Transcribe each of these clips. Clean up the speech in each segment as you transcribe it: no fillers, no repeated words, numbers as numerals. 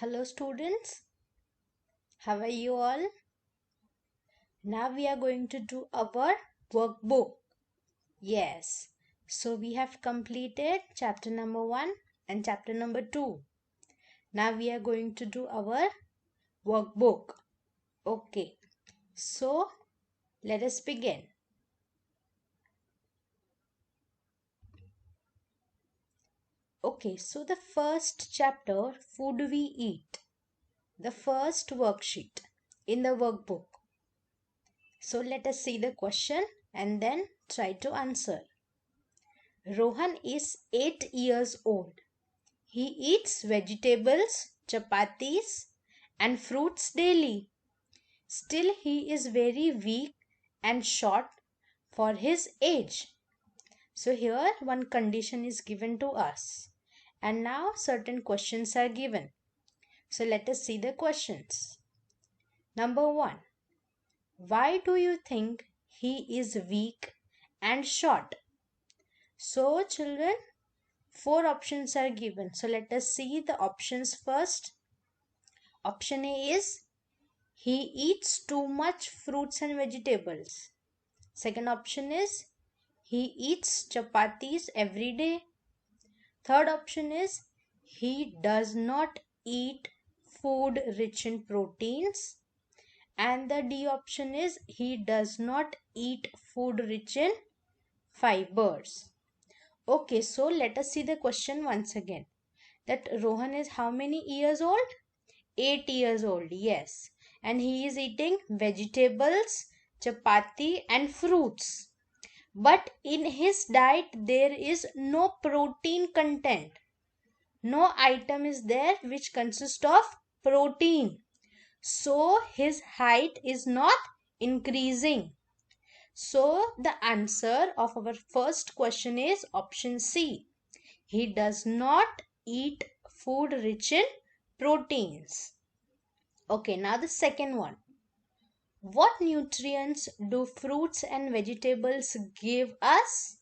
Hello students, how are you all? Now we are going to do our workbook. Yes, so we have completed chapter number 1 and chapter number 2. Now we are going to do our workbook. Okay, so let us begin. Okay, so the first chapter, food we eat, the first worksheet in the workbook. So let us see the question and then try to answer. Rohan is 8 years old. He eats vegetables, chapatis, and fruits daily. Still, he is very weak and short for his age. So, here one condition is given to us, and now certain questions are given. So, let us see the questions. Number 1. Why do you think he is weak and short? So, children, 4 options are given. So let us see the options first. Option A is he eats too much fruits and vegetables. Second option is he eats chapatis every day. Third option is he does not eat food rich in proteins. And the D option is he does not eat food rich in fibers. Okay, so let us see the question once again. That Rohan is how many years old? 8 years old, yes. And he is eating vegetables, chapati, and fruits. But in his diet, there is no protein content. No item is there which consists of protein. So his height is not increasing. So the answer of our first question is option C. He does not eat food rich in proteins. Okay, now the second one. What nutrients do fruits and vegetables give us?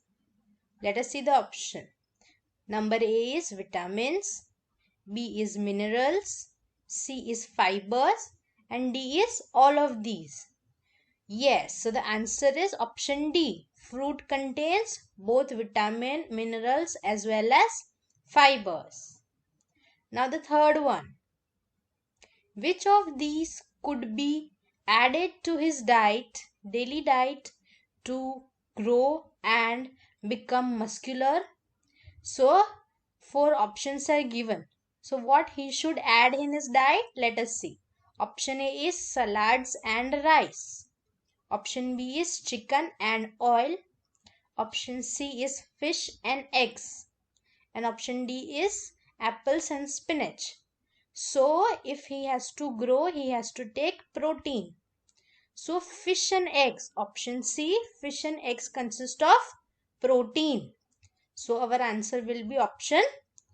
Let us see the option. Number A is vitamins, B is minerals, C is fibers, and D is all of these. Yes, so the answer is option D. Fruit contains both vitamin, minerals as well as fibers. Now the third one. Which of these could be added to his diet, daily diet, to grow and become muscular? So, 4 options are given. So, what he should add in his diet? Let us see. Option A is salads and rice. Option B is chicken and oil. Option C is fish and eggs. And option D is apples and spinach. So, if he has to grow, he has to take protein. So, fish and eggs. Option C, fish and eggs consist of protein. So, our answer will be option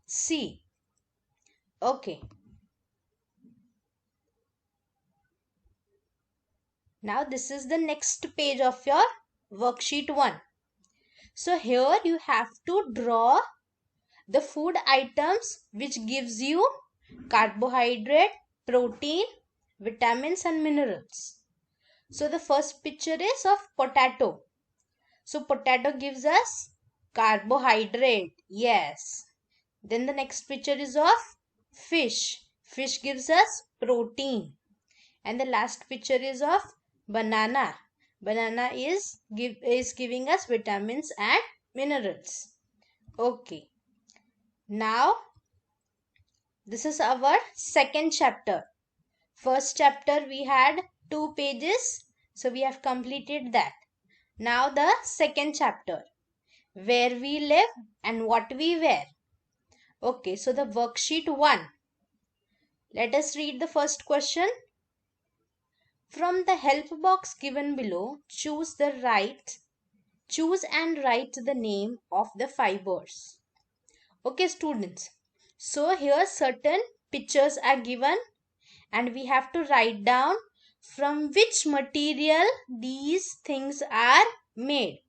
C. Okay. Now, this is the next page of your worksheet 1. So, here you have to draw the food items which gives you carbohydrate, protein, vitamins and minerals. So the first picture is of potato. So potato gives us carbohydrate. Yes. Then the next picture is of fish. Fish gives us protein. And the last picture is of banana. Banana is giving us vitamins and minerals. Okay. Now this is our second chapter. First chapter we had 2 pages. So we have completed that. Now the second chapter. Where we live and what we wear. Okay, so the worksheet 1. Let us read the first question. From the help box given below, choose and write the name of the fibers. Okay, students. So here certain pictures are given and we have to write down from which material these things are made.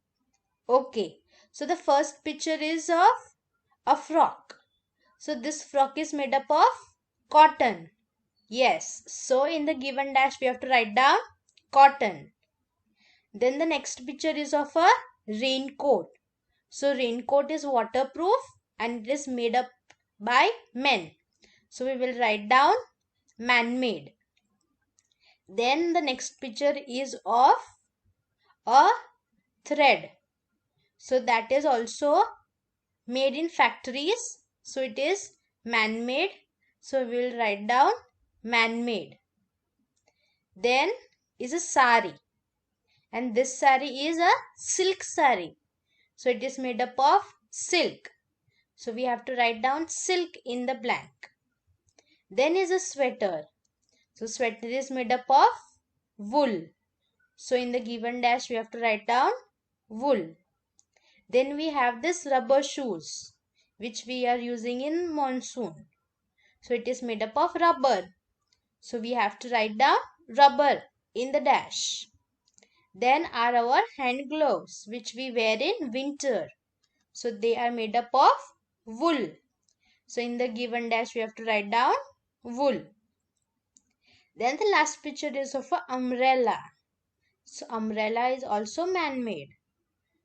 Okay, so the first picture is of a frock. So this frock is made up of Cotton. Yes. So in the given dash we have to write down cotton. Then the next picture is of a raincoat. So raincoat is waterproof and it is made up by men. So we will write down man-made. Then the next picture is of a thread. So that is also made in factories. So it is man-made. So we will write down man-made. Then is a sari. And this sari is a silk sari. So it is made up of silk. So we have to write down silk in the blank. Then is a sweater. So sweater is made up of wool. So in the given dash we have to write down wool. Then we have this rubber shoes which we are using in monsoon. So it is made up of rubber. So we have to write down rubber in the dash. Then are our hand gloves which we wear in winter. So they are made up of wool. So in the given dash we have to write down wool. Then the last picture is of an umbrella. So umbrella is also man-made.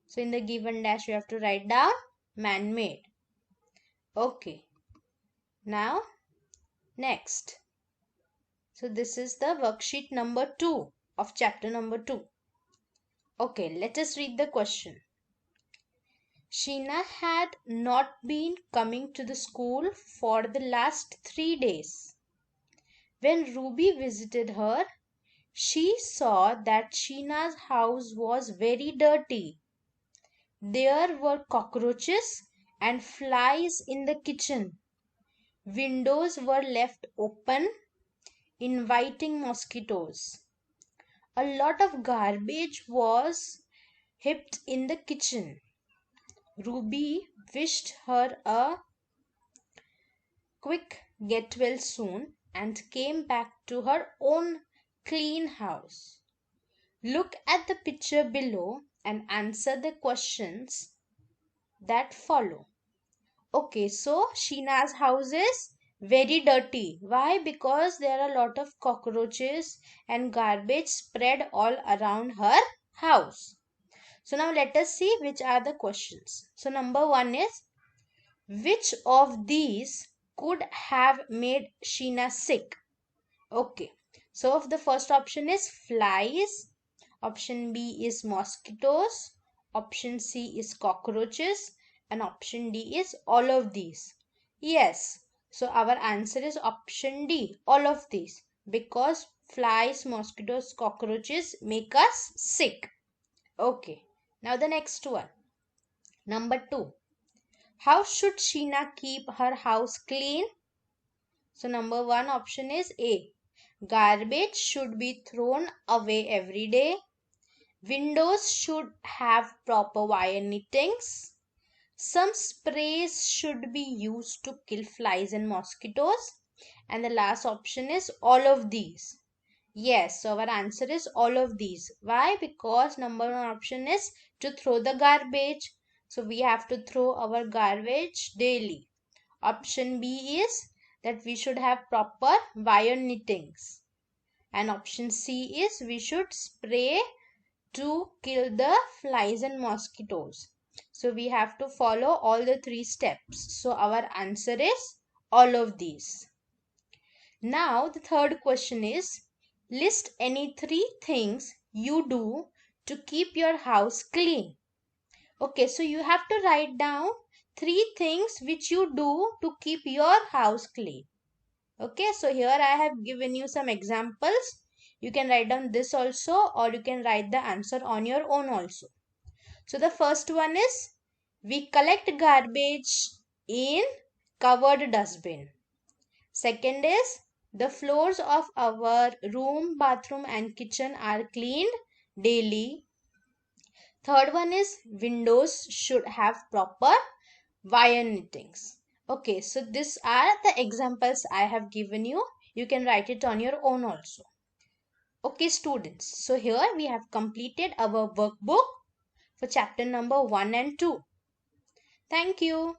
So in the given dash we have to write down man-made. Okay. Now next. So this is the worksheet number 2 of chapter number 2. Okay, let us read the question. Sheena had not been coming to the school for the last 3 days. When Ruby visited her, she saw that Sheena's house was very dirty. There were cockroaches and flies in the kitchen. Windows were left open, inviting mosquitoes. A lot of garbage was heaped in the kitchen. Ruby wished her a quick get well soon and came back to her own clean house. Look at the picture below and answer the questions that follow. Okay, so Sheena's house is very dirty. Why? Because there are a lot of cockroaches and garbage spread all around her house. So now let us see which are the questions. So number 1 is, which of these could have made Sheena sick? Okay, so the first option is flies, option B is mosquitoes, option C is cockroaches, and option D is all of these. Yes, so our answer is option D, all of these, because flies, mosquitoes, cockroaches make us sick. Okay, now the next one. Number 2. How should Sheena keep her house clean? So number 1 option is A. Garbage should be thrown away every day. Windows should have proper wire nettings. Some sprays should be used to kill flies and mosquitoes. And the last option is all of these. Yes, so our answer is all of these. Why? Because number 1 option is to throw the garbage. So we have to throw our garbage daily. Option B is that we should have proper wire nettings. And option C is we should spray to kill the flies and mosquitoes. So we have to follow all the 3 steps. So our answer is all of these. Now the third question is, list any 3 things you do to keep your house clean. Okay, so you have to write down 3 things which you do to keep your house clean. Okay, so here I have given you some examples. You can write down this also, or you can write the answer on your own also. So the first one is, we collect garbage in covered dustbin. Second is, the floors of our room, bathroom and kitchen are cleaned daily. Third one is, windows should have proper wire nettings. Okay, so these are the examples I have given you. You can write it on your own also. Okay, students. So here we have completed our workbook for chapter number 1 and 2. Thank you.